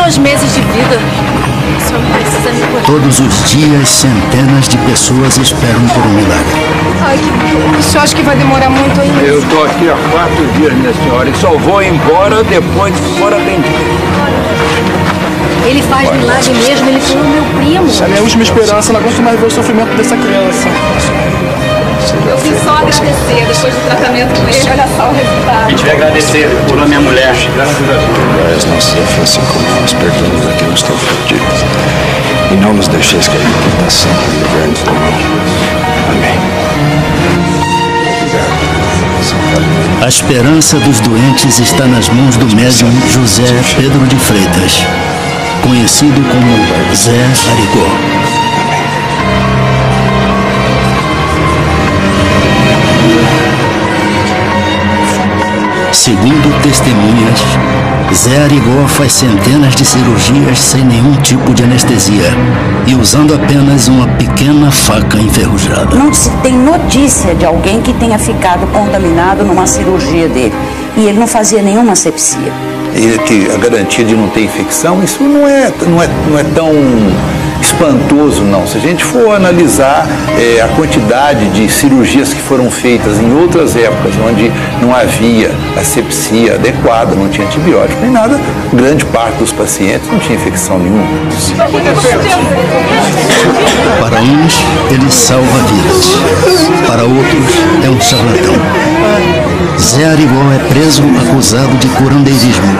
2 meses de vida. O senhor precisa me curar. Todos os dias, centenas de pessoas esperam por um milagre. Ai, o senhor acha que vai demorar muito ainda? Eu tô aqui há 4 dias, minha senhora, e só vou embora depois que for atendido. Ele faz milagre mesmo, ele foi o meu primo. Essa é a minha última esperança, não aguento mais ver o sofrimento dessa criança. Eu vim só agradecer depois do tratamento com ele, olha só o resultado. A gente vai agradecer por a minha mulher. Graças a Deus. As nossas ofensas como nós perdoamos a quem nos tem ofendido. E não nos deixeis cair em tentação, e livrai-nos do mal. Amém. A esperança dos doentes está nas mãos do médium José Pedro de Freitas, conhecido como Zé Arigó. Segundo testemunhas, Zé Arigó faz centenas de cirurgias sem nenhum tipo de anestesia e usando apenas uma pequena faca enferrujada. Não se tem notícia de alguém que tenha ficado contaminado numa cirurgia dele. E ele não fazia nenhuma asepsia. E que a garantia de não ter infecção, isso não é tão espantoso, não. Se a gente for analisar a quantidade de cirurgias que foram feitas em outras épocas, onde não havia asepsia adequada, não tinha antibiótico nem nada, grande parte dos pacientes não tinha infecção nenhuma. Para uns, ele salva vidas. Para outros, é um charlatão. Zé Arigó é preso acusado de curandeirismo.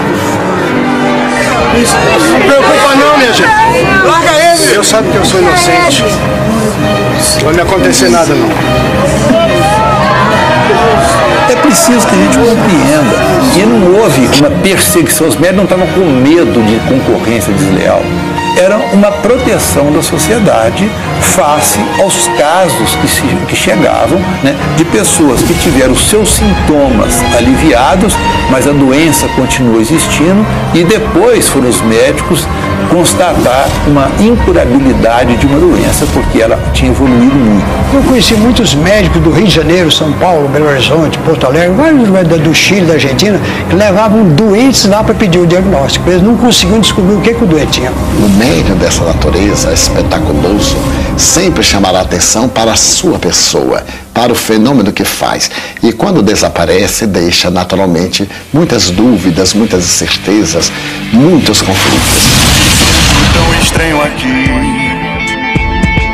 Não preocupa não, minha gente. Larga ele! Deus sabe que eu sou inocente. Não vai me acontecer nada, não. É preciso que a gente compreenda que não houve uma perseguição, os médicos não estavam com medo de concorrência desleal. Era uma proteção da sociedade face aos casos que chegavam, né, de pessoas que tiveram seus sintomas aliviados, mas a doença continuou existindo e depois foram os médicos constatar uma incurabilidade de uma doença porque ela tinha evoluído muito. Eu conheci muitos médicos do Rio de Janeiro, São Paulo, Belo Horizonte, Porto Alegre, vários do Chile, da Argentina, que levavam doentes lá para pedir o diagnóstico. Eles não conseguiam descobrir o que o doente tinha. O médium dessa natureza espetaculoso sempre chamará atenção para a sua pessoa, para o fenômeno que faz. E quando desaparece, deixa naturalmente muitas dúvidas, muitas incertezas, muitos conflitos. Tão estranho aqui,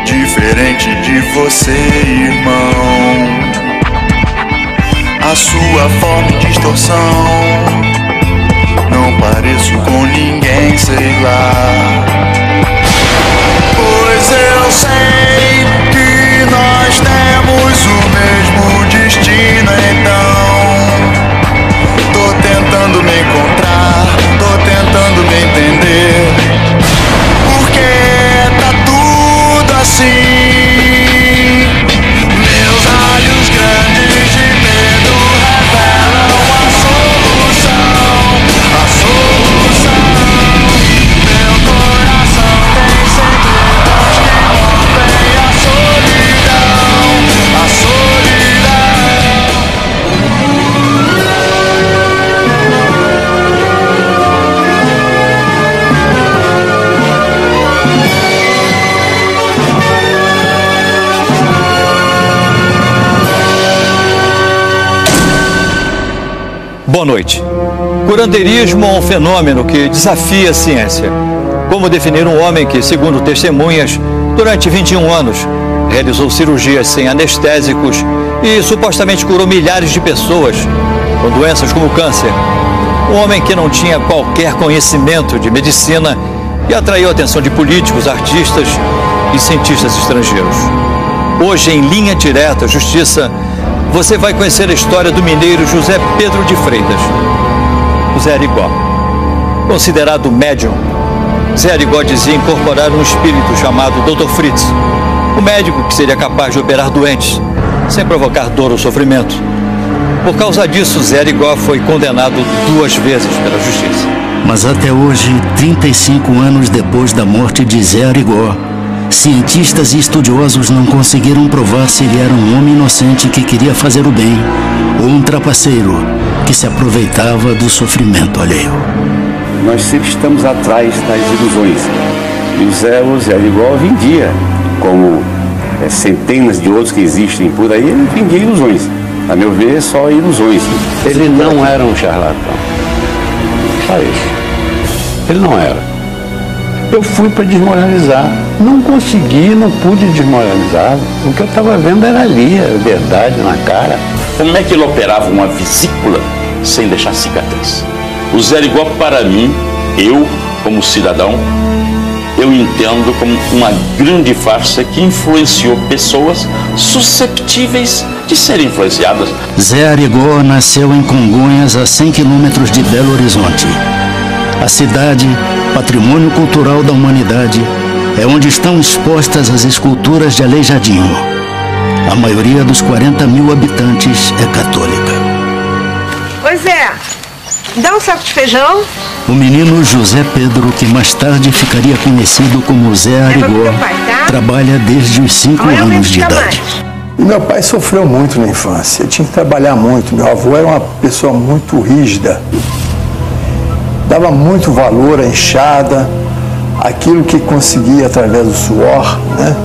diferente de você, irmão. A sua forma e distorção, não pareço com ninguém, sei lá. Pois eu sei que nós temos o mesmo destino, então tô tentando me encontrar, tô tentando me entender, porque tá tudo assim. Meus olhos grandes de medo revelam a solução, a solução. Meu coração tem segredos que rompem a solidão, a solidão. Boa noite. Curandeirismo é um fenômeno que desafia a ciência. Como definir um homem que, segundo testemunhas, durante 21 anos, realizou cirurgias sem anestésicos e supostamente curou milhares de pessoas com doenças como câncer. Um homem que não tinha qualquer conhecimento de medicina e atraiu a atenção de políticos, artistas e cientistas estrangeiros. Hoje, em Linha Direta Justiça, você vai conhecer a história do mineiro José Pedro de Freitas, o Zé Arigó. Considerado médium, Zé Arigó dizia incorporar um espírito chamado Dr. Fritz, o médico que seria capaz de operar doentes, sem provocar dor ou sofrimento. Por causa disso, Zé Arigó foi condenado 2 vezes pela justiça. Mas até hoje, 35 anos depois da morte de Zé Arigó, cientistas e estudiosos não conseguiram provar se ele era um homem inocente que queria fazer o bem ou um trapaceiro que se aproveitava do sofrimento alheio. nós sempre estamos atrás das ilusões. E o Zé Arigó vendia, como centenas de outros que existem por aí, ele vendia ilusões. A meu ver, só ilusões. Ele não era um charlatão. Só isso. Ele não era. Eu fui para desmoralizar. Não consegui, não pude desmoralizar. O que eu estava vendo era ali, a verdade na cara. Como é que ele operava uma vesícula sem deixar cicatriz? O Zé Arigó, para mim, eu, como cidadão, eu entendo como uma grande farsa que influenciou pessoas susceptíveis de serem influenciadas. Zé Arigó nasceu em Congonhas, a 100 quilômetros de Belo Horizonte. A cidade, patrimônio cultural da humanidade, é onde estão expostas as esculturas de Aleijadinho. A maioria dos 40 mil habitantes é católica. Oi, Zé, dá um saco de feijão? O menino José Pedro, que mais tarde ficaria conhecido como Zé Arigó, trabalha desde os 5 anos de idade. E meu pai sofreu muito na infância, tinha que trabalhar muito. Meu avô era uma pessoa muito rígida, dava muito valor à enxada, aquilo que conseguia através do suor, né?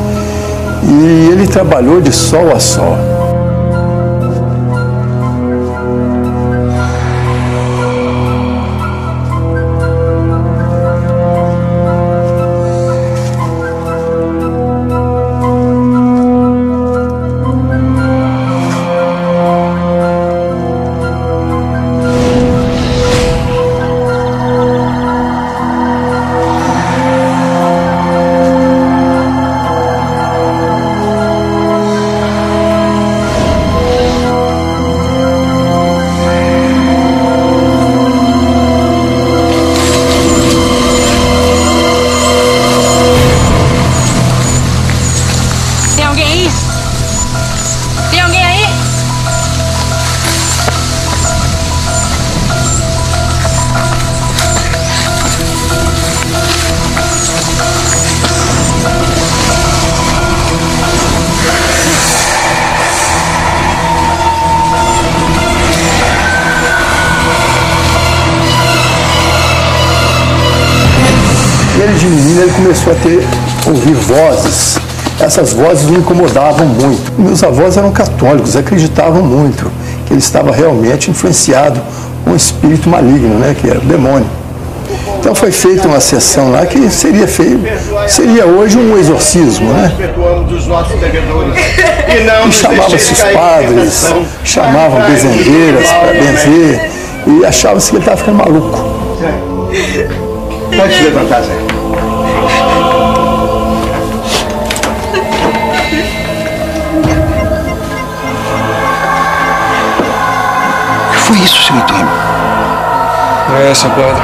E ele trabalhou de sol a sol. De menino ele começou a ouvir vozes. Essas vozes o incomodavam muito. Meus avós eram católicos, acreditavam muito que ele estava realmente influenciado com um espírito maligno, né, que era o demônio. Então foi feita uma sessão lá que seria hoje um exorcismo, né? E chamava-se os padres, chamavam benzendeiras para benzer e achava-se que ele estava ficando maluco. Pode se levantar, Zé. O que foi isso, seu Antônio? É, seu padre.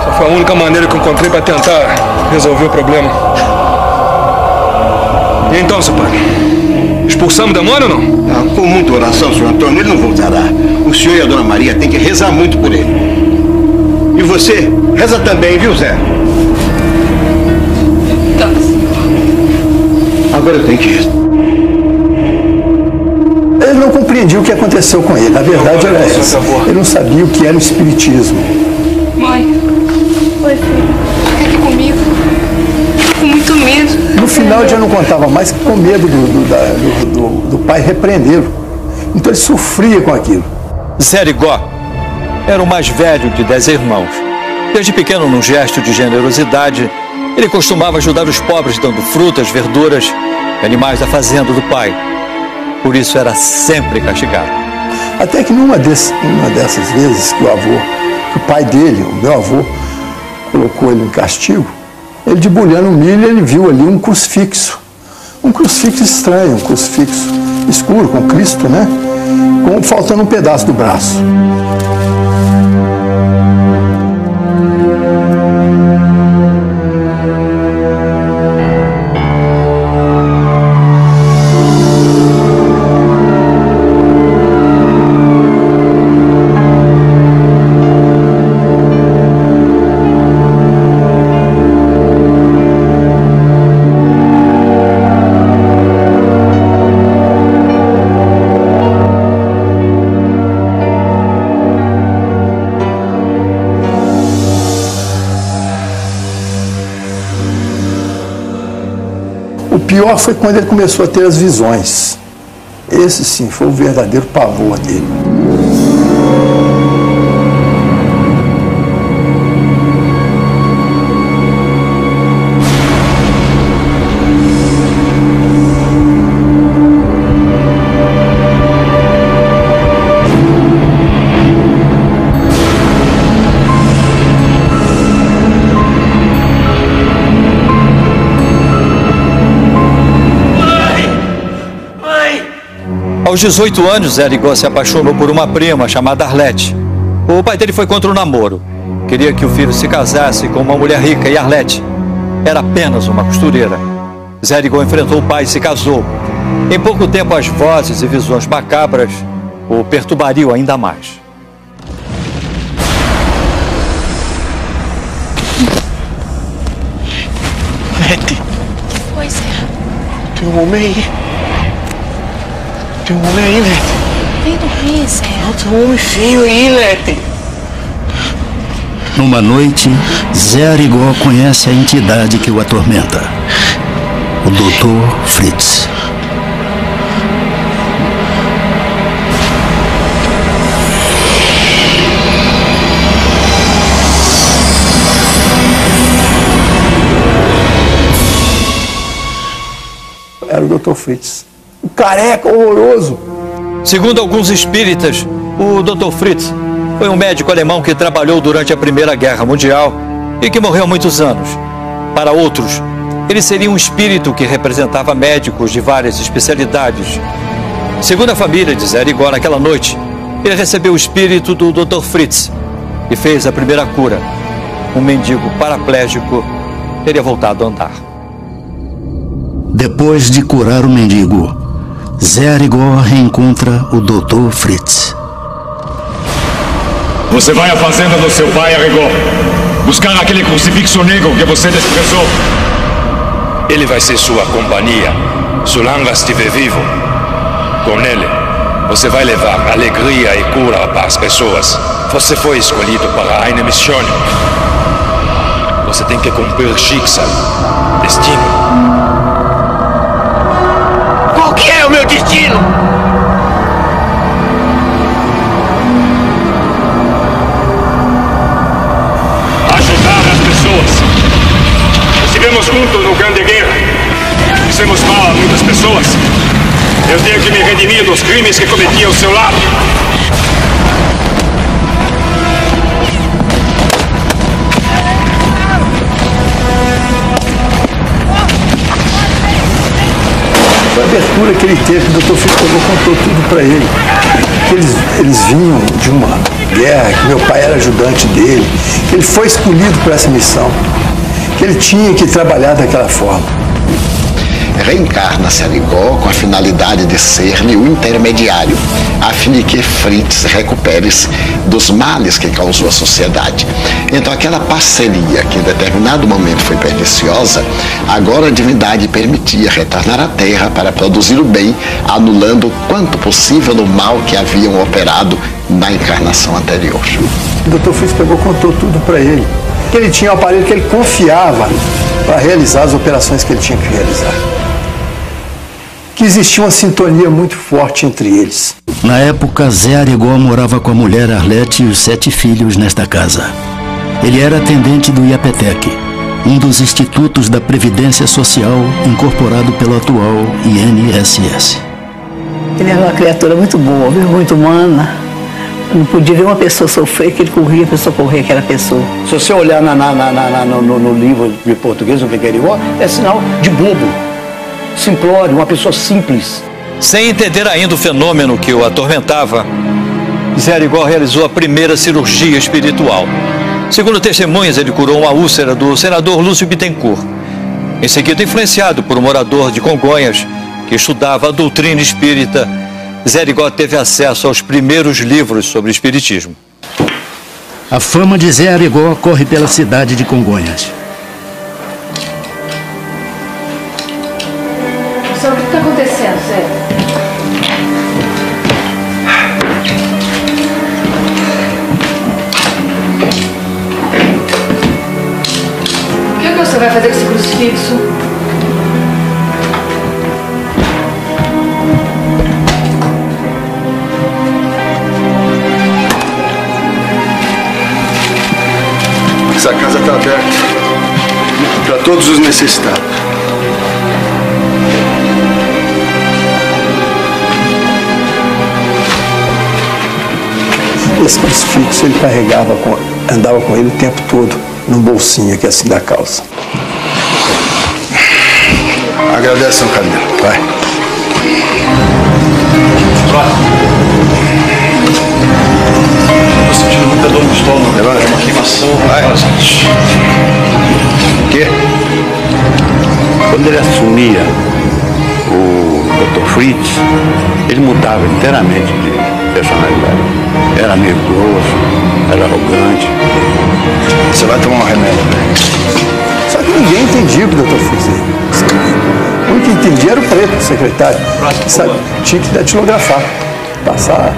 Essa foi a única maneira que eu encontrei para tentar resolver o problema. E então, seu padre? Expulsamos o demônio ou não? Com muita oração, senhor Antônio, ele não voltará. O senhor e a dona Maria têm que rezar muito por ele. E você, reza também, viu, Zé? Agora eu tenho que ir. Ele não compreendia o que aconteceu com ele. A verdade era essa. Ele não sabia o que era o espiritismo. Mãe. Oi, filho. Fica aqui comigo. Tô com muito medo. No final ele já não contava mais, com medo do pai repreendê-lo. Então ele sofria com aquilo. Zé Arigó era o mais velho de 10 irmãos. Desde pequeno, num gesto de generosidade, ele costumava ajudar os pobres dando frutas, verduras e animais da fazenda do pai. Por isso era sempre castigado. Até que numa dessas vezes que o pai dele, o meu avô, colocou ele em castigo, ele debulhando o milho, ele viu ali um crucifixo. Um crucifixo estranho, um crucifixo escuro, com Cristo, né? Faltando um pedaço do braço. pior foi quando ele começou a ter as visões. Esse sim foi o verdadeiro pavor dele. Aos 18 anos, Zé Arigó se apaixonou por uma prima chamada Arlete. O pai dele foi contra o namoro. Queria que o filho se casasse com uma mulher rica e Arlete era apenas uma costureira. Zé Arigó enfrentou o pai e se casou. Em pouco tempo, as vozes e visões macabras o perturbariam ainda mais. Arlete. Pois é. Tem um homem aí. Tem um homem aí, Lete. Vem dormir, Zé. Não, tem um homem feio aí, Lete. Numa noite, Zé Arigó conhece a entidade que o atormenta. O Dr. Fritz. Era o Dr. Fritz. O careca horroroso. Segundo alguns espíritas, o Dr. Fritz foi um médico alemão que trabalhou durante a Primeira Guerra Mundial e que morreu há muitos anos. Para outros, ele seria um espírito que representava médicos de várias especialidades. Segundo a família de Zé Arigó, naquela noite, ele recebeu o espírito do Dr. Fritz e fez a primeira cura. Um mendigo paraplégico teria voltado a andar. Depois de curar o mendigo, Zé Arigó reencontra o Dr. Fritz. Você vai à fazenda do seu pai, Arigó, buscar aquele crucifixo negro que você desprezou. Ele vai ser sua companhia, solange estiver vivo. Com ele, você vai levar alegria e cura para as pessoas. Você foi escolhido para uma missão. Você tem que cumprir Schicksal, destino. Qual que é o meu destino? Ajudar as pessoas. Estivemos juntos no Grande Guerra. Fizemos mal a muitas pessoas. Eu tenho que me redimir dos crimes que cometi ao seu lado. A abertura que ele teve, o Dr. Fritz contou tudo para ele. Que eles vinham de uma guerra, que meu pai era ajudante dele, que ele foi escolhido para essa missão, que ele tinha que trabalhar daquela forma. Reencarna-se Arigó com a finalidade de ser-lhe o intermediário, a fim de que Fritz recupere-se dos males que causou à sociedade. Então aquela parceria que em determinado momento foi perniciosa, agora a divindade permitia retornar à Terra para produzir o bem, anulando quanto possível o mal que haviam operado na encarnação anterior. O Dr. Fritz contou tudo para ele, que ele tinha um aparelho que ele confiava para realizar as operações que ele tinha que realizar. Que existia uma sintonia muito forte entre eles. Na época, Zé Arigó morava com a mulher Arlete e os 7 filhos nesta casa. Ele era atendente do IAPTEC, um dos institutos da Previdência Social incorporado pelo atual INSS. Ele era uma criatura muito boa, muito humana. Não podia ver uma pessoa sofrer, que ele corria, a pessoa corria aquela pessoa. Se você olhar no livro de português, o Pequeno Arigó, é sinal de bobo. Simplório, uma pessoa simples. Sem entender ainda o fenômeno que o atormentava, Zé Arigó realizou a primeira cirurgia espiritual. Segundo testemunhas, ele curou uma úlcera do senador Lúcio Bittencourt. Em seguida, influenciado por um morador de Congonhas que estudava a doutrina espírita, Zé Arigó teve acesso aos primeiros livros sobre espiritismo. A fama de Zé Arigó corre pela cidade de Congonhas. O que está acontecendo, Zé? O que você vai fazer com esse crucifixo? Essa casa está aberta para todos os necessitados. Esse crucifixo ele carregava, andava com ele o tempo todo, num bolsinho aqui assim da calça. Agradece, São Camilo. Vai. Estou sentindo muita dor no estômago. Levanta. Uma queimação. Vai. O quê? Quando ele assumia o Dr. Fritz, ele mudava inteiramente de personalidade. Era meio grosso, era arrogante. Você vai tomar um remédio, né? Só que ninguém entendia o que o Dr. Fritz dizia. O único que entendia era o preto, o secretário. Sabe, tinha que datilografar, passar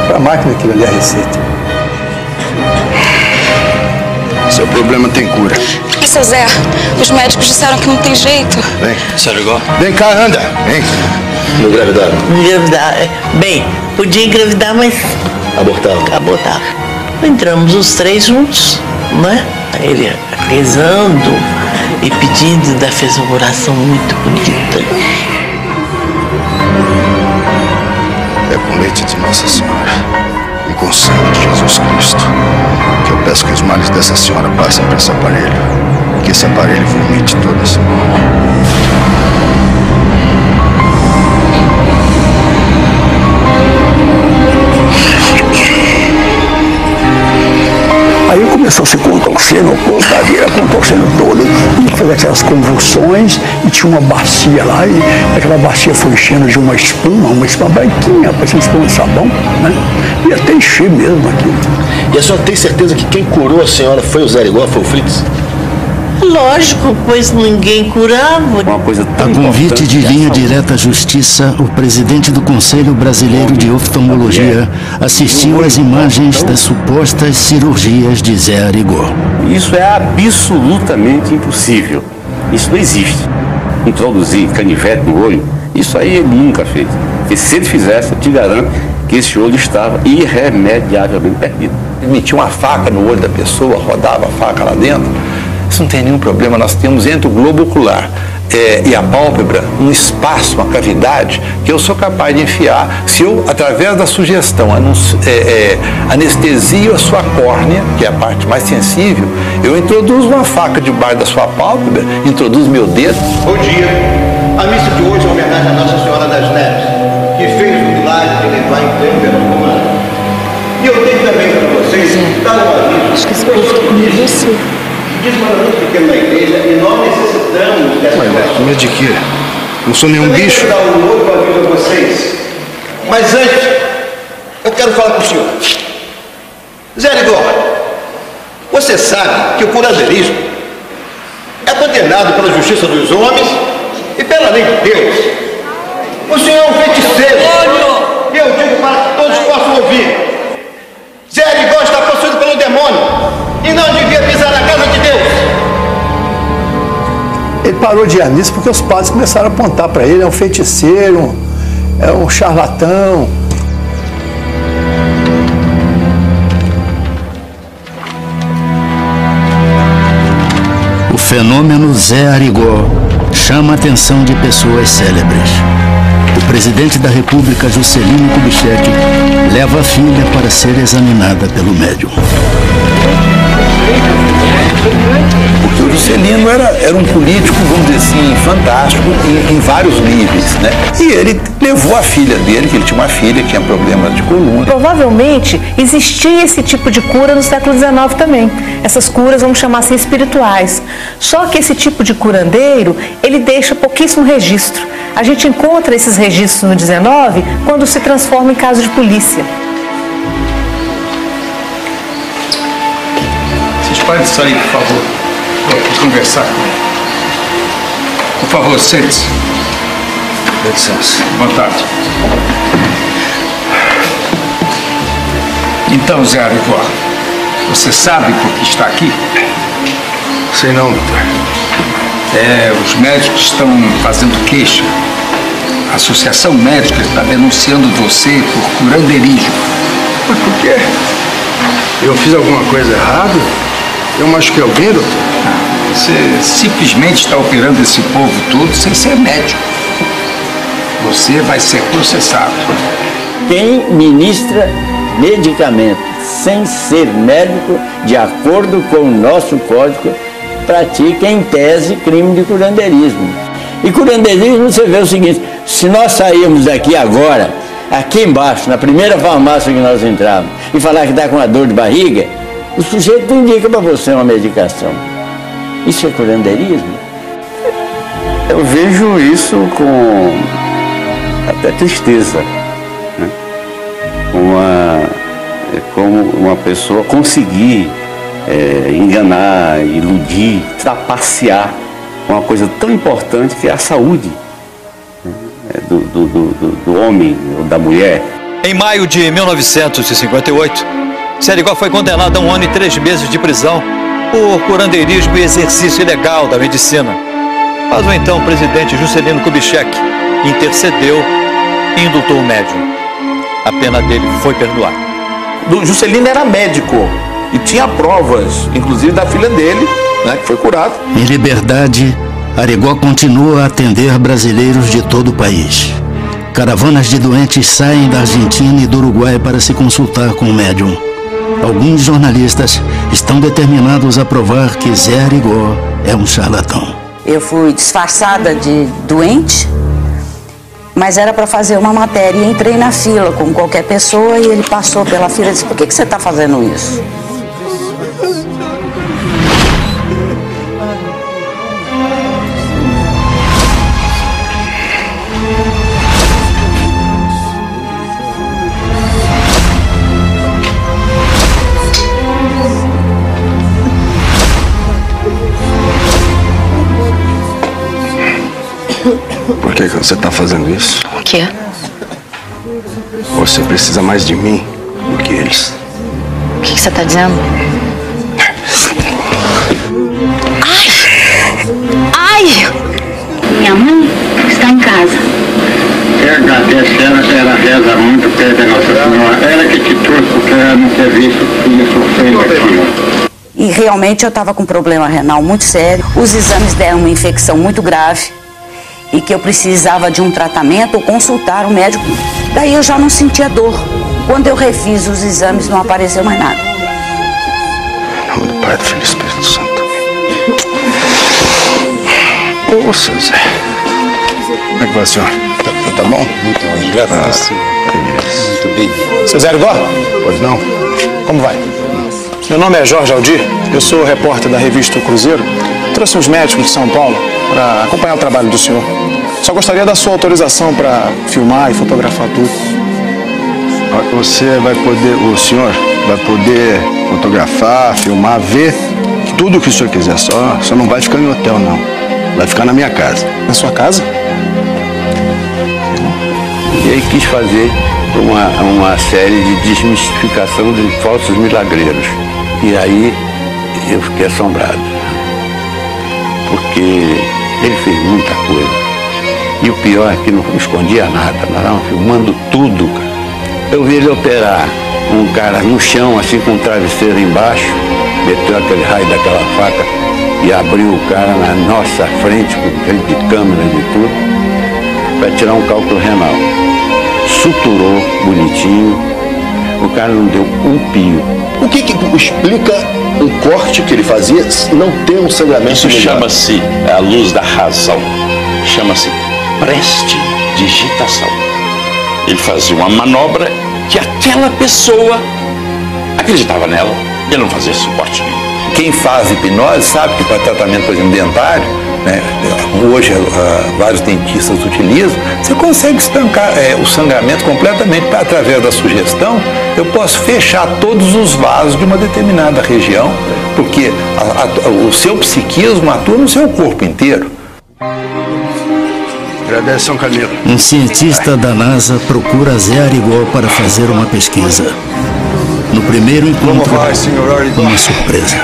para a máquina aquilo ali, a receita. Seu problema tem cura. Seu Zé, os médicos disseram que não tem jeito. Vem. Sério, igual? Vem cá, anda. Vem. Não engravidaram? Engravidar. Bem, podia engravidar, mas... Abortava. Entramos os três juntos, né? Ele rezando e pedindo, ainda fez uma oração muito bonita. É com leite de Nossa Senhora e com sangue de Jesus Cristo que eu peço que os males dessa senhora passem para esse aparelho, que esse aparelho vomite toda essa Aí começou a se contorcendo, contorcendo todo, e fez aquelas convulsões, e tinha uma bacia lá, e aquela bacia foi enchendo de uma espuma branquinha, parecia espuma de sabão, né? E até encher mesmo aquilo. E a senhora tem certeza que quem curou a senhora foi o Zé Arigó, foi o Fritz? Lógico, pois ninguém curava. Uma coisa tão A convite de linha direta à Justiça, o presidente do Conselho Brasileiro de Oftalmologia assistiu às imagens das supostas cirurgias de Zé Arigó. Isso é absolutamente impossível. Isso não existe. Introduzir canivete no olho, isso aí ele nunca fez. Porque se ele fizesse, eu te garanto que esse olho estava irremediavelmente perdido. Ele metia uma faca no olho da pessoa, rodava a faca lá dentro. Isso não tem nenhum problema. Nós temos entre o globo ocular e a pálpebra um espaço, uma cavidade que eu sou capaz de enfiar se eu, através da sugestão, anestesio a sua córnea, que é a parte mais sensível, eu introduzo uma faca debaixo da sua pálpebra, introduzo meu dedo. Bom dia. A missa de hoje é uma homenagem à Nossa Senhora das Neves, que fez o milagre de levar em pleno verão romano. E eu tenho também para vocês dar um aviso. Acho que esse povo ficou com você. Diz uma muito pequeno na igreja e nós necessitamos dessa festa. Mas de quê? Não sou nenhum bicho. Eu quero dar um outro aviso a vocês. Mas antes, eu quero falar com o senhor. Zé Arigó, você sabe que o curandeirismo é condenado pela justiça dos homens e pela lei de Deus. O senhor é um feiticeiro. Eu digo para que todos possam ouvir. Zé Arigó está possuído pelo demônio e não devia pisar na casa de Deus. Ele parou de ir à missa porque os padres começaram a apontar para ele, é um feiticeiro, é um charlatão. O fenômeno Zé Arigó chama a atenção de pessoas célebres. O presidente da República, Juscelino Kubitschek, leva a filha para ser examinada pelo médium. Porque o Juscelino era um político, vamos dizer assim, fantástico em vários níveis, né? E ele levou a filha dele, que ele tinha uma filha que tinha problemas de coluna. Provavelmente existia esse tipo de cura no século XIX também. Essas curas, vamos chamar assim, espirituais. Só que esse tipo de curandeiro, ele deixa pouquíssimo registro. A gente encontra esses registros no XIX quando se transforma em caso de polícia. Vocês podem sair, por favor. Vou conversar. Por favor, sente-se. Dê licença. Boa tarde. Então, Zé Arigó, você sabe por que está aqui? Sei não, doutor. Os médicos estão fazendo queixa. A Associação Médica está denunciando você por curandeirismo. Mas por quê? Eu fiz alguma coisa errada? Eu machuquei alguém, doutor? Você simplesmente está operando esse povo todo sem ser médico. Você vai ser processado. Quem ministra medicamento sem ser médico, de acordo com o nosso código, pratica em tese crime de curandeirismo. E curandeirismo, você vê o seguinte: se nós sairmos daqui agora, aqui embaixo, na primeira farmácia que nós entramos, e falar que está com uma dor de barriga, o sujeito indica para você uma medicação. Isso é curandeirismo? Eu vejo isso com até tristeza, né? Como uma pessoa conseguir enganar, iludir, trapacear uma coisa tão importante que é a saúde, né? do homem ou da mulher. Em maio de 1958, Serigó foi condenado a 1 ano e 3 meses de prisão por curandeirismo e exercício ilegal da medicina. Mas o então presidente Juscelino Kubitschek intercedeu e indultou o médium. A pena dele foi perdoada. O Juscelino era médico e tinha provas, inclusive da filha dele, né, que foi curada. Em liberdade, Arigó continua a atender brasileiros de todo o país. Caravanas de doentes saem da Argentina e do Uruguai para se consultar com o médium. Alguns jornalistas estão determinados a provar que Zé Arigó é um charlatão. Eu fui disfarçada de doente, mas era para fazer uma matéria e entrei na fila como qualquer pessoa e ele passou pela fila e disse: por que você está fazendo isso? Por que você está fazendo isso? O quê? Você precisa mais de mim do que eles. O que você está dizendo? Ai! Minha mãe está em casa. Eu agradeço ela reza muito perto Nossa Senhora. Ela que te trouxe porque ela não ter visto o filho sofrendo aqui. E realmente eu estava com um problema renal muito sério. Os exames deram uma infecção muito grave e que eu precisava de um tratamento ou consultar o médico. Daí eu já não sentia dor. Quando eu refiz os exames, não apareceu mais nada. Em nome do Pai, do Filho e do Espírito Santo. Nossa, Zé. Como é que vai, senhor? Tá bom? Muito bom. Muito bem. Seu Zé Arigó? Pois não. Como vai? Meu nome é Jorge Aldir. Eu sou repórter da revista O Cruzeiro. Trouxe uns médicos de São Paulo para acompanhar o trabalho do senhor. Só gostaria da sua autorização para filmar e fotografar tudo. Você vai poder, o senhor vai poder fotografar, filmar, ver tudo o que o senhor quiser. Só não vai ficar em hotel, não. Vai ficar na minha casa. Na sua casa? E aí quis fazer uma série de desmistificação de falsos milagreiros. E aí eu fiquei assombrado. Porque ele fez muita coisa. E o pior é que não escondia nada, nós estávamos filmando tudo. Eu vi ele operar um cara no chão, assim, com um travesseiro embaixo, meteu aquele raio daquela faca e abriu o cara na nossa frente, com frente de câmera e tudo, para tirar um cálculo renal. Suturou bonitinho, o cara não deu um pio. O que explica um corte que ele fazia não ter um sangramento? Isso chama-se a luz da razão. Chama-se prestidigitação. Ele fazia uma manobra que aquela pessoa acreditava nela e ele não fazia suporte nenhum. Quem faz hipnose sabe que para tratamento, por exemplo, dentário, né, hoje vários dentistas utilizam, você consegue estancar o sangramento completamente através da sugestão. Eu posso fechar todos os vasos de uma determinada região, porque o seu psiquismo atua no seu corpo inteiro. Agradece, São Camilo. Um cientista da NASA procura Zé Arigó para fazer uma pesquisa. No primeiro encontro, uma surpresa.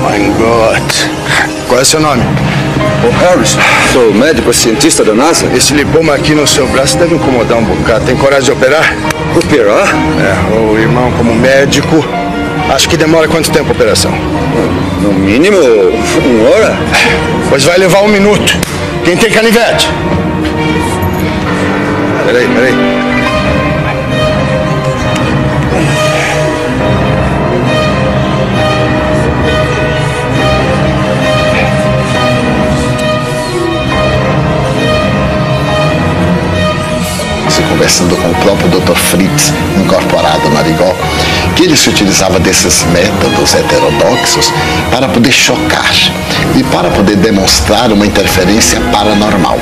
My God. Qual é seu nome? Ô Harris, sou médico cientista da NASA. Esse lipoma aqui no seu braço deve incomodar um bocado. Tem coragem de operar? Operar? O irmão, como médico, Acho que demora quanto tempo a operação? No mínimo, 1 hora. Pois vai levar 1 minuto. Quem tem canivete? Peraí. Conversando com o próprio Dr. Fritz, incorporado no Arigó, que ele se utilizava desses métodos heterodoxos para poder chocar e para poder demonstrar uma interferência paranormal.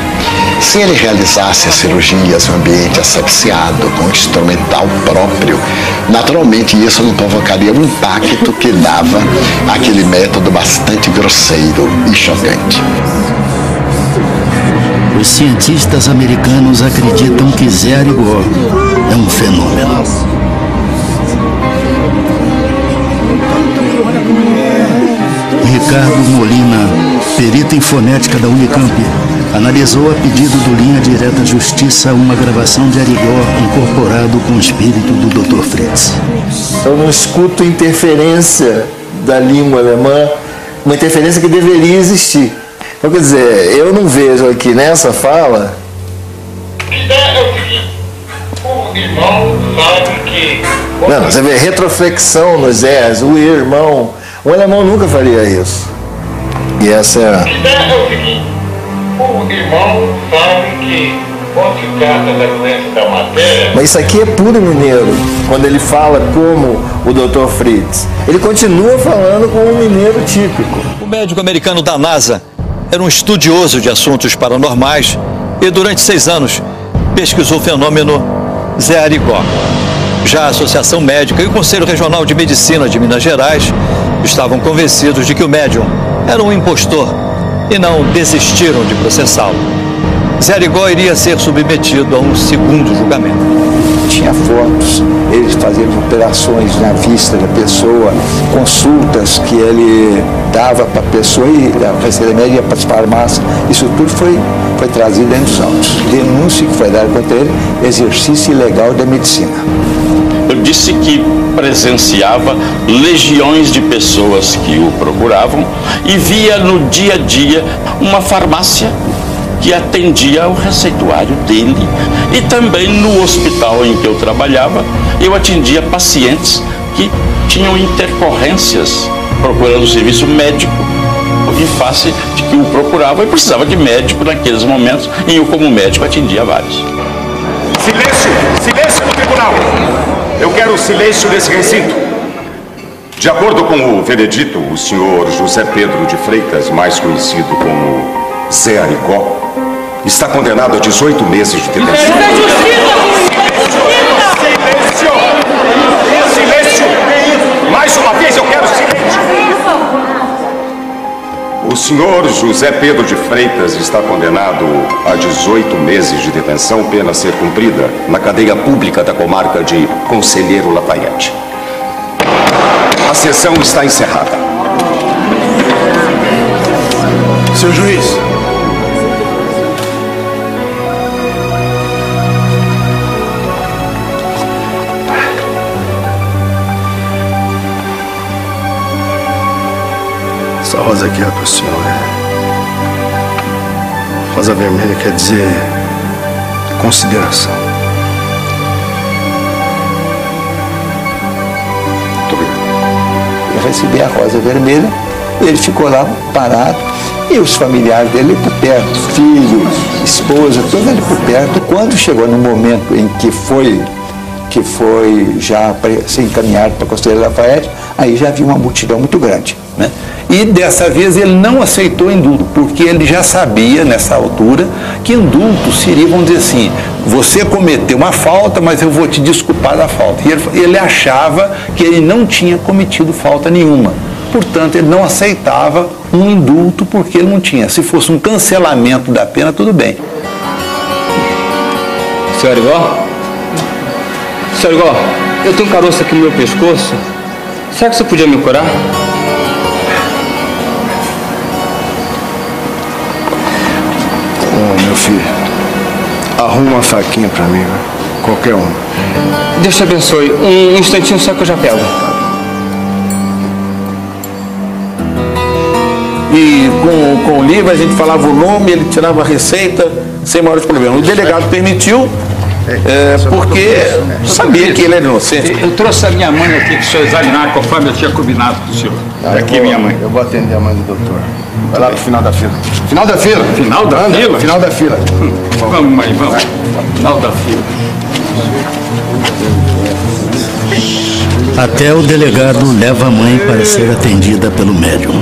Se ele realizasse as cirurgias em um ambiente asepsiado, com um instrumental próprio, naturalmente isso não provocaria o impacto que dava aquele método bastante grosseiro e chocante. Os cientistas americanos acreditam que Zé Arigó é um fenômeno. Ricardo Molina, perito em fonética da Unicamp, analisou a pedido do Linha Direta Justiça uma gravação de Arigó incorporado com o espírito do Dr. Fritz. Eu não escuto interferência da língua alemã, uma interferência que deveria existir. Então, quer dizer, eu não vejo aqui nessa fala. O irmão sabe que. Não, você vê retroflexão nos Zés, o irmão. O alemão nunca faria isso. E essa é. O irmão sabe que, quando se trata da doença da matéria. Mas isso aqui é puro mineiro. Quando ele fala como o Dr. Fritz, ele continua falando como um mineiro típico. O médico americano da NASA era um estudioso de assuntos paranormais e, durante 6 anos, pesquisou o fenômeno Zé Arigó. Já a Associação Médica e o Conselho Regional de Medicina de Minas Gerais estavam convencidos de que o médium era um impostor e não desistiram de processá-lo. Zé Arigó iria ser submetido a um segundo julgamento. Tinha fotos, eles faziam operações na vista da pessoa, consultas que ele dava para a pessoa e a receita médica ia para as farmácias. Isso tudo foi trazido dentro dos autos. Denúncia que foi dada contra ele, exercício ilegal da medicina. Eu disse que presenciava legiões de pessoas que o procuravam e via no dia a dia uma farmácia que atendia ao receituário dele. E também no hospital em que eu trabalhava, eu atendia pacientes que tinham intercorrências procurando o serviço médico em face de que o procurava e precisava de médico naqueles momentos, e eu, como médico, atendia vários. Silêncio! Silêncio no tribunal! Eu quero silêncio nesse recinto. De acordo com o veredito, o senhor José Pedro de Freitas, mais conhecido como Zé Arigó, está condenado a 18 meses de detenção. Silêncio! Silêncio! Mais uma vez eu quero silêncio! O senhor José Pedro de Freitas está condenado a 18 meses de detenção, pena a ser cumprida na cadeia pública da comarca de Conselheiro Lafayette. A sessão está encerrada. Seu juiz. Essa rosa aqui é para o senhor. Rosa vermelha quer dizer consideração. Muito obrigado. Eu recebi a rosa vermelha e ele ficou lá parado. E os familiares dele por perto, filho, esposa, todos ali por perto. Quando chegou no momento em que foi já ser encaminhado para a Conselheiro Lafayette, aí já havia uma multidão muito grande, né? E dessa vez ele não aceitou indulto, porque ele já sabia, nessa altura, que indulto seria, vamos dizer assim, você cometeu uma falta, mas eu vou te desculpar da falta. E ele achava que ele não tinha cometido falta nenhuma. Portanto, ele não aceitava um indulto porque ele não tinha. Se fosse um cancelamento da pena, tudo bem. Senhor Arigó? Senhor Arigó, eu tenho um caroço aqui no meu pescoço. Será que você podia me curar? Meu filho, arruma uma faquinha pra mim, qualquer uma. Deus te abençoe. Um instantinho só que eu já pego. e com o livro a gente falava o nome, ele tirava a receita sem maiores problemas. O delegado permitiu, porque sabia que ele era inocente. Eu trouxe a minha mãe aqui para o senhor examinar conforme eu tinha combinado com o senhor. Aqui minha mãe. Eu vou atender a mãe do doutor. Vai lá pro final da fila. Final da fila? Final da fila? Final da fila. Vamos, mãe, vamos. Final da fila. Até o delegado leva a mãe para ser atendida pelo médium.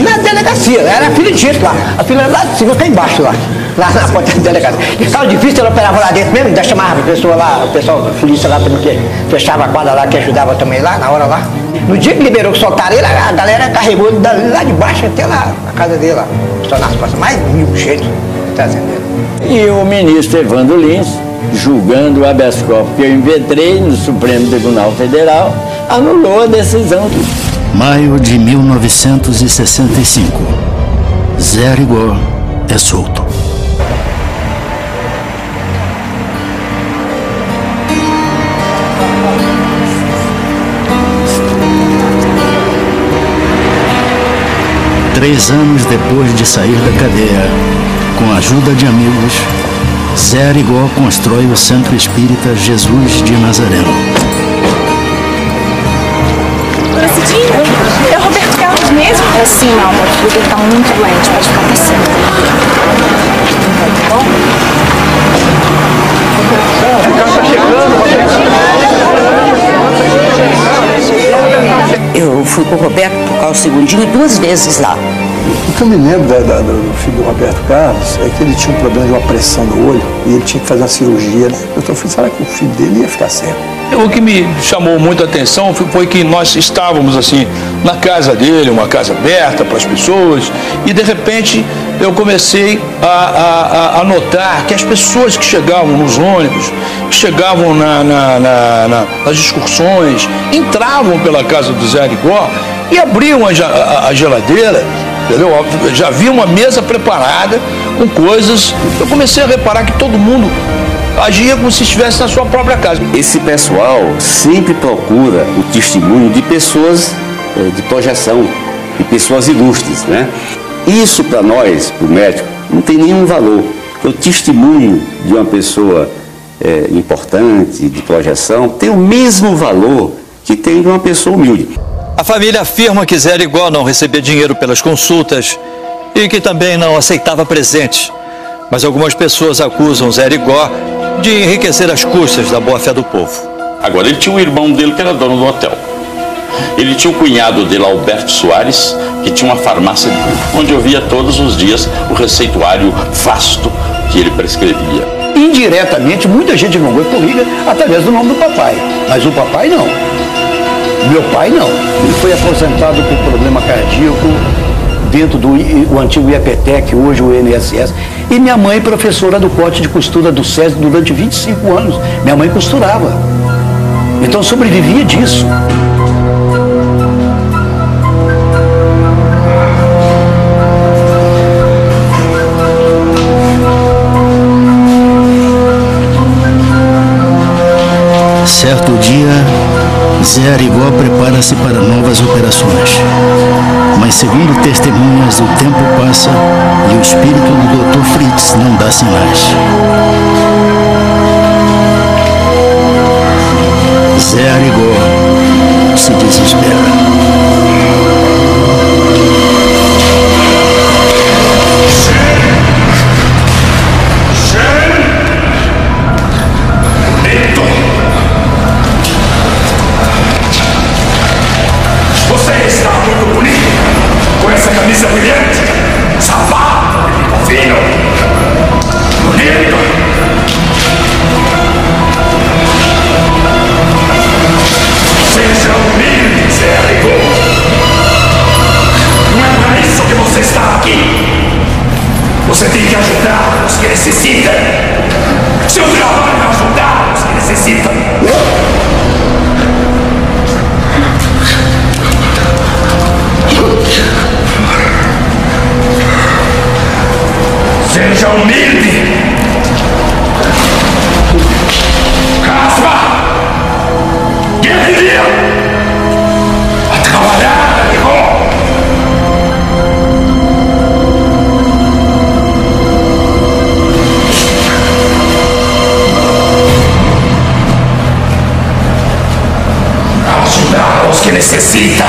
Na delegacia, era a fila de gente lá. A fila era lá de cima, cá embaixo lá. Lá na porta da delegacia. E ficava difícil, ela operava lá dentro mesmo, ainda chamava a pessoa lá, o pessoal da polícia lá também, que fechava a quadra lá, que ajudava também lá, na hora lá. No dia que liberou, que soltaram ele, a galera carregou ele lá de baixo até lá, na casa dele lá. Só nas costas, mais mil jeitos trazendo ele. E o ministro Evandro Lins, julgando o habeas corpus que eu impetrei no Supremo Tribunal Federal, anulou a decisão. Maio de 1965. Zé Arigó é solto. Três anos depois de sair da cadeia, com a ajuda de amigos, Zé Arigó constrói o Centro Espírita Jesus de Nazareno. É o Roberto Carlos mesmo? É sim, não, meu filho está muito doente, pode ficar paciente. Eu fui com o Roberto tocar o segundinho 2 vezes lá. O que eu me lembro do filho do Roberto Carlos é que ele tinha um problema de uma pressão no olho e ele tinha que fazer uma cirurgia. Eu falei, será que o filho dele ia ficar cego? O que me chamou muito a atenção foi que nós estávamos assim na casa dele, uma casa aberta para as pessoas, e de repente eu comecei a notar que as pessoas que chegavam nos ônibus, que chegavam nas excursões, entravam pela casa do Zé Arigó e abriam a geladeira, entendeu? Já havia uma mesa preparada com coisas. Eu comecei a reparar que todo mundo agia como se estivesse na sua própria casa. Esse pessoal sempre procura o testemunho de pessoas de projeção, de pessoas ilustres, né? Isso para nós, para o médico, não tem nenhum valor. O testemunho de uma pessoa importante, de projeção, tem o mesmo valor que tem de uma pessoa humilde. A família afirma que Zé Arigó não recebia dinheiro pelas consultas e que também não aceitava presentes. Mas algumas pessoas acusam Zé Arigó de enriquecer as custas da boa-fé do povo. Agora, ele tinha um irmão dele que era dono do hotel. Ele tinha o cunhado dele, Alberto Soares, que tinha uma farmácia onde eu via todos os dias o receituário vasto que ele prescrevia. Indiretamente, muita gente não foi corrida através do nome do papai, mas o papai não. Meu pai não. Ele foi aposentado por problema cardíaco dentro do antigo IEPTEC, hoje o INSS. E minha mãe, professora do corte de costura do SESI durante 25 anos. Minha mãe costurava. Então sobrevivia disso. Certo dia, Zé Arigó prepara-se para novas operações. Mas, segundo testemunhas, o tempo passa e o espírito do Dr. Fritz não dá sinais. Zé Arigó se desespera. Camisa brilhante, sapato, fino, bonito. Seja humilde, Zé Arigó. necessita.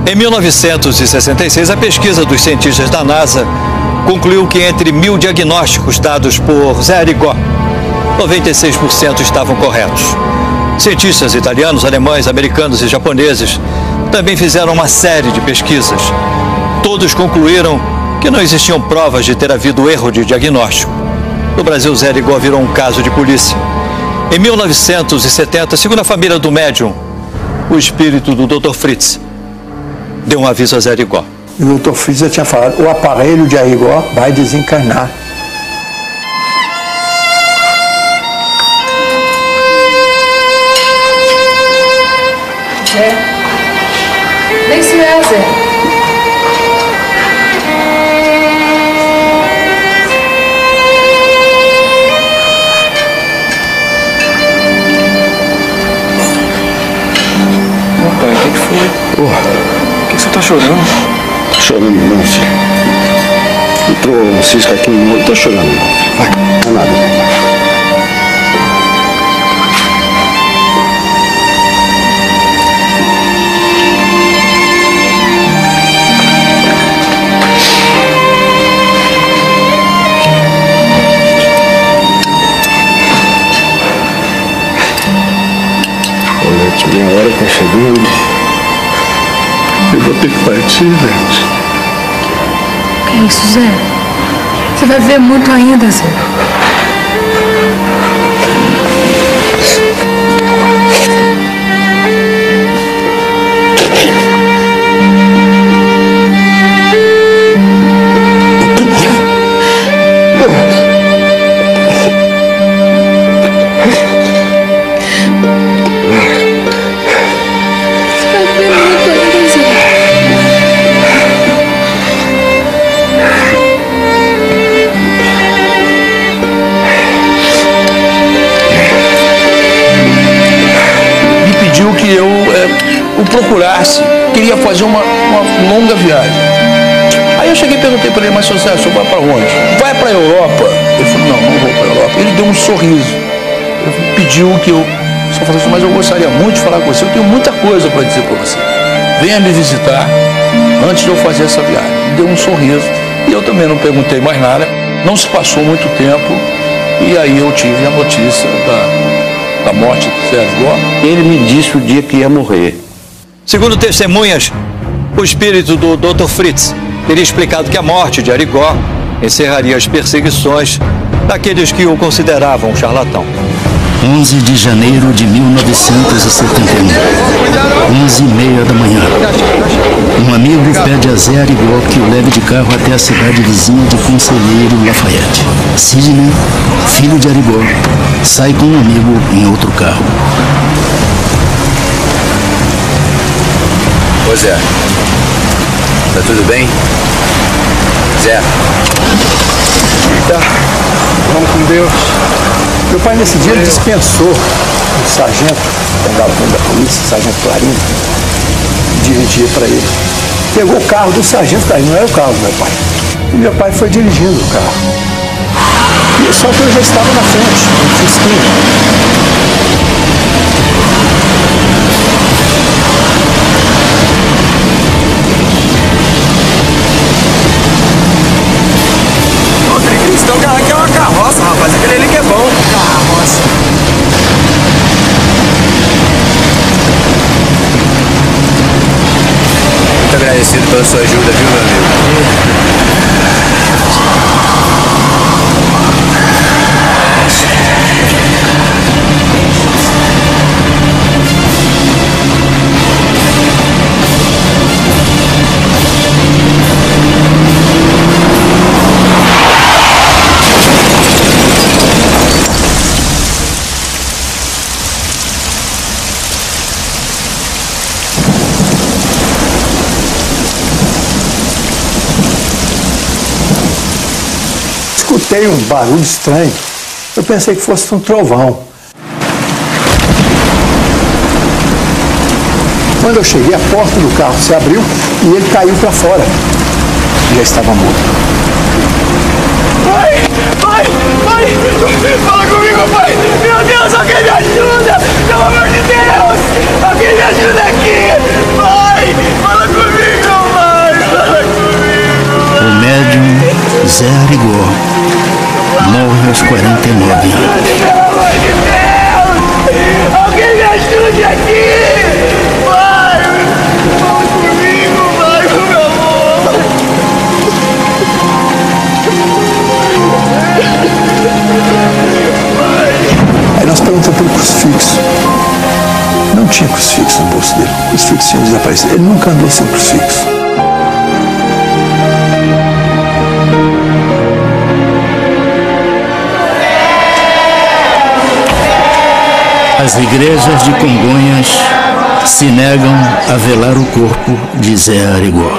Em 1966, a pesquisa dos cientistas da NASA concluiu que entre 1000 diagnósticos dados por Zé Arigó, 96% estavam corretos. Cientistas italianos, alemães, americanos e japoneses também fizeram uma série de pesquisas. Todos concluíram que não existiam provas de ter havido erro de diagnóstico. No Brasil, Zé Arigó virou um caso de polícia. Em 1970, segundo a família do médium, o espírito do Dr. Fritz deu um aviso a Zé Arigó. E o Dr. Fritz já tinha falado, o aparelho de Arigó vai desencarnar. Zé? Nem se é, Zé. Pai, o que foi? Por que você tá chorando? Tô chorando não, filho. Entrou um cisco aqui no olho. Tô chorando não. Vai, não é nada. Minha hora tá chegando. Eu vou ter que partir, gente. Que isso, Zé? Você vai ver muito ainda, Zé. Que eu o procurasse, queria fazer uma longa viagem. Aí eu cheguei e perguntei para ele, mas seu Zé, o senhor vai para onde? Vai para a Europa? Ele falou, não vou para a Europa. Ele deu um sorriso. Ele pediu que eu só falasse, mas eu gostaria muito de falar com você, eu tenho muita coisa para dizer para você. Venha me visitar antes de eu fazer essa viagem. Ele deu um sorriso e eu também não perguntei mais nada. Não se passou muito tempo e aí eu tive a notícia da morte do Zé Arigó. Ele me disse o dia que ia morrer. Segundo testemunhas, o espírito do Dr. Fritz teria explicado que a morte de Arigó encerraria as perseguições daqueles que o consideravam um charlatão. 11 de janeiro de 1971, 11h30 da manhã. Um amigo pede a Zé Arigó que o leve de carro até a cidade vizinha de Conselheiro Lafayette. Sidney, filho de Arigó, sai com um amigo em outro carro. Ô Zé, tá tudo bem? Zé? Tá, vamos com Deus. Meu pai nesse dia dispensou o sargento, da polícia, o sargento Clarindo, dirigia para ele. Pegou o carro do sargento Clarindo, não era o carro do meu pai. E meu pai foi dirigindo o carro. E só que eu já estava na frente, no Fusquinha. Então, cara, aqui é uma carroça, rapaz. Aquele ali que é bom. Carroça. Muito agradecido pela sua ajuda, viu, meu amigo? escutei um barulho estranho. Eu pensei que fosse um trovão. Quando eu cheguei, a porta do carro se abriu e ele caiu para fora. Já estava morto. Pai! Pai! Pai! Fala comigo, pai! Meu Deus, alguém me ajuda! Pelo amor de Deus! Alguém me ajuda aqui! Pai! Fala comigo, pai! Fala comigo! O médium Zé Arigó morre aos 49 anos. Pelo amor de Deus! Alguém me ajude aqui! Pai! Fala comigo, pai! Por favor! Aí nós perguntamos pelo crucifixo. Não tinha crucifixo no bolso dele. O crucifixo tinha desaparecido. Ele nunca andou sem crucifixo. As igrejas de Congonhas se negam a velar o corpo de Zé Arigó.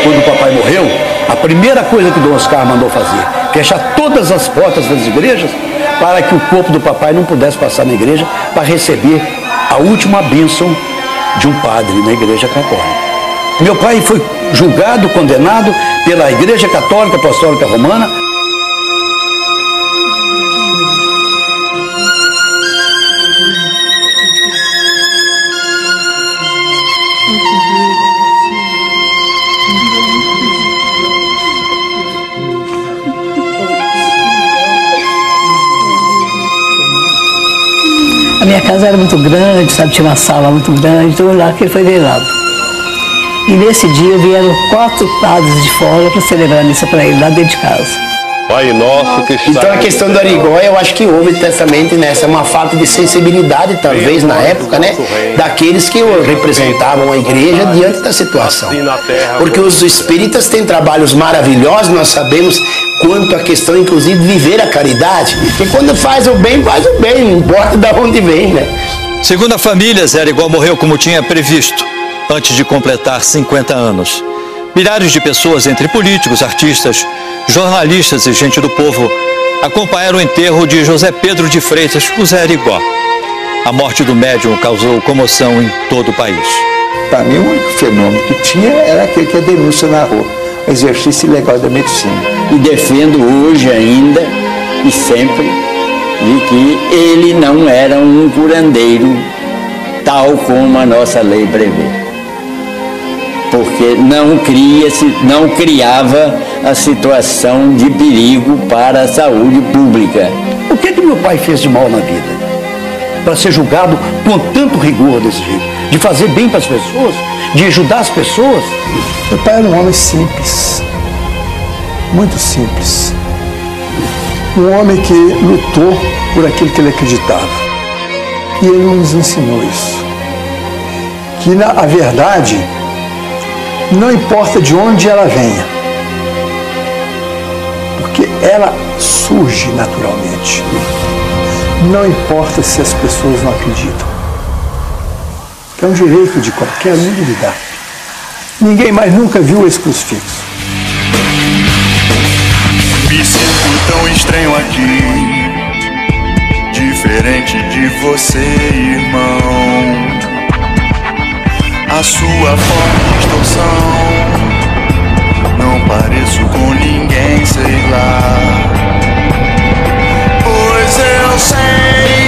Quando o papai morreu, a primeira coisa que Dom Oscar mandou fazer, fechar todas as portas das igrejas para que o corpo do papai não pudesse passar na igreja para receber a última bênção de um padre na igreja católica. Meu pai foi julgado, condenado pela Igreja Católica Apostólica Romana. A minha casa era muito grande, sabe, tinha uma sala muito grande, então lá que ele foi velado. E nesse dia vieram 4 padres de fora para celebrar a missa para ele, lá dentro de casa. Pai nosso que está... Então a questão do Arigó, eu acho que houve certamente nessa uma falta de sensibilidade, talvez, na época, né? Daqueles que representavam a igreja diante da situação. Porque os espíritas têm trabalhos maravilhosos, nós sabemos quanto a questão, inclusive, de viver a caridade. Porque quando faz o bem, não importa de onde vem, né? Segundo a família, Zé Arigó morreu como tinha previsto, antes de completar 50 anos. Milhares de pessoas, entre políticos, artistas, jornalistas e gente do povo, acompanharam o enterro de José Pedro de Freitas, o Zé Arigó. A morte do médium causou comoção em todo o país. Para mim, o único fenômeno que tinha era aquele que é denúncia na rua, o exercício ilegal da medicina. E defendo hoje ainda e sempre de que ele não era um curandeiro tal como a nossa lei prevê. Porque não criava a situação de perigo para a saúde pública. O que meu pai fez de mal na vida? Para ser julgado com tanto rigor desse jeito? De fazer bem para as pessoas? De ajudar as pessoas? Meu pai era um homem simples. Muito simples. Um homem que lutou por aquilo que ele acreditava. E ele nos ensinou isso. Que a verdade... não importa de onde ela venha, porque ela surge naturalmente. Não importa se as pessoas não acreditam. É um direito de qualquer um de lidar. Ninguém mais nunca viu esse crucifixo. Me sinto tão estranho aqui, diferente de você, irmão. A sua forma de distorção, não pareço com ninguém, sei lá. Pois eu sei